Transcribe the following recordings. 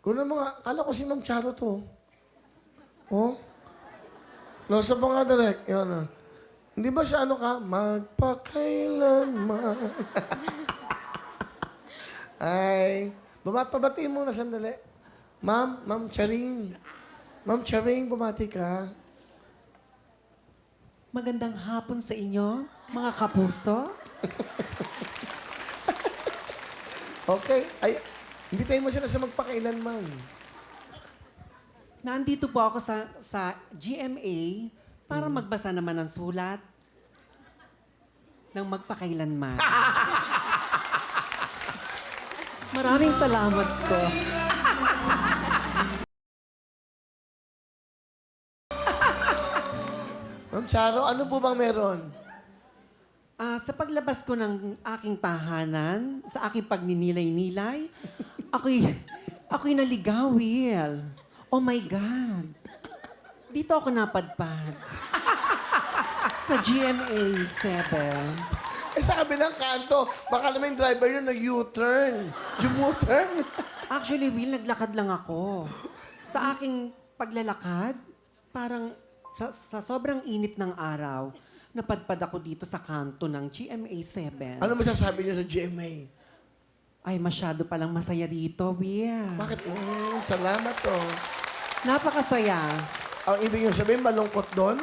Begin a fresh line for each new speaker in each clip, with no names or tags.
Kunin mo nga. Kala ko si Ma'am Charo to. Oh? Close up mo nga direct. Yan ah. Hindi ba siya ano ka? Magpakailanman. Ay. Pabatiin mo na sandali. Ma'am Charing. Ma'am Charing, bumati ka.
Magandang hapon sa inyo, mga kapuso.
Okay. Ay, imbitahin mo sila sa magpakailanman.
Nandito po ako sa GMA para magbasa naman ng sulat ng magpakailanman. Maraming salamat po.
Ma'am Charo, ano po bang meron?
Sa paglabas ko ng aking tahanan, sa aking pagninilay-nilay, ako'y naligaw, Will. Oh my God. Dito ako napadpad. Sa GMA 7.
Eh, sa kabilang kanto, baka naman yung driver yun nag-U-turn. Yung U-turn.
Actually, Will, naglakad lang ako. Sa aking paglalakad, parang sa sobrang init ng araw, napadpad ako dito sa kanto ng GMA 7.
Ano masasabi niyo sa GMA?
Ay, masyado palang masaya dito, Will.
Bakit? Salamat to.
Napakasaya.
Ang ibig niyo sabihin, malungkot doon?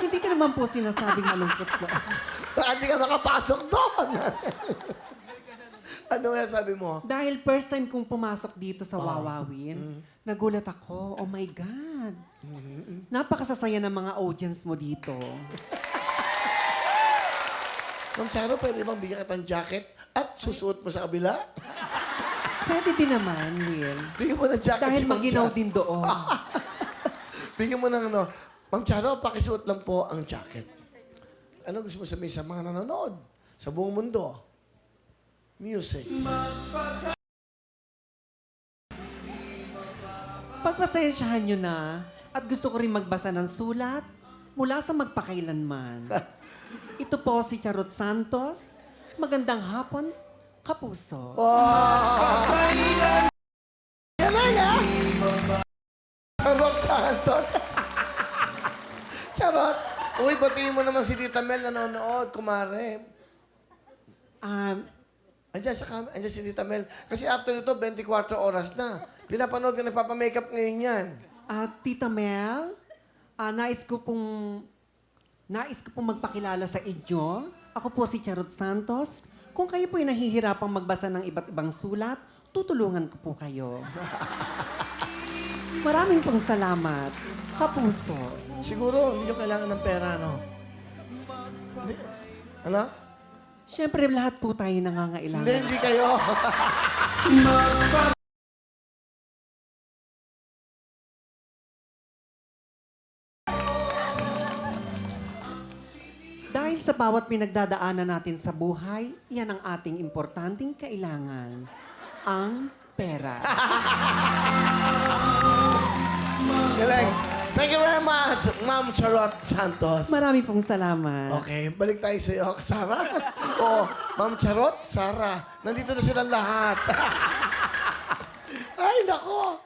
Hindi ka naman po sinasabing malungkot ko.
Bakit di ka makapasok doon? Ano nga sabi mo?
Dahil first time kong pumasok dito sa Wawawin, nagulat ako. Oh my God. Napakasasaya ng mga audience mo dito.
Ma'am Charo, pwede bang bigyan kita ng jacket at susuot mo sa kabila?
Pwede din naman, Will.
Bigyan mo ng jacket
Dahil
si Ma'am
maginaw
Charo.
din doon.
Bigyan mo ng ano. Ma'am Charo, pakisuot lang po ang jacket. Ano gusto mo sabihin sa mga nanonood? Sa buong mundo? Music.
Pagpasensyahan nyo na at gusto ko rin magbasa ng sulat mula sa magpakailanman. Ito po si Charot Santos. Magandang hapon, kapuso.
Yan na yan! Charot Santos. Charot. Uy, batiin mo naman si Tita Mel nanonood, kumare. Andiyan si Tita Mel. Kasi after nito, 24 oras na. Pinapanood ka, nagpapamakeup ngayon yan.
Tita Mel, nais ko pong magpakilala sa inyo. Ako po si Charot Santos. Kung kayo po'y nahihirapang magbasa ng iba't ibang sulat, tutulungan ko po kayo. Maraming pong salamat, kapuso.
Siguro, hindi nyo kailangan ng pera, no? Ano?
Siyempre, lahat po tayo nangangailangan.
Hindi kayo.
Dahil sa bawat pinagdadaanan natin sa buhay, yan ang ating importanteng kailangan. Ang pera.
Galing. Thank you very much, Ma'am Charot Santos.
Marami pong salamat.
Okay, balik tayo sa iyo, Sarah. Oo, Ma'am Charot, Sarah. Nandito na silang lahat. Ay, nako.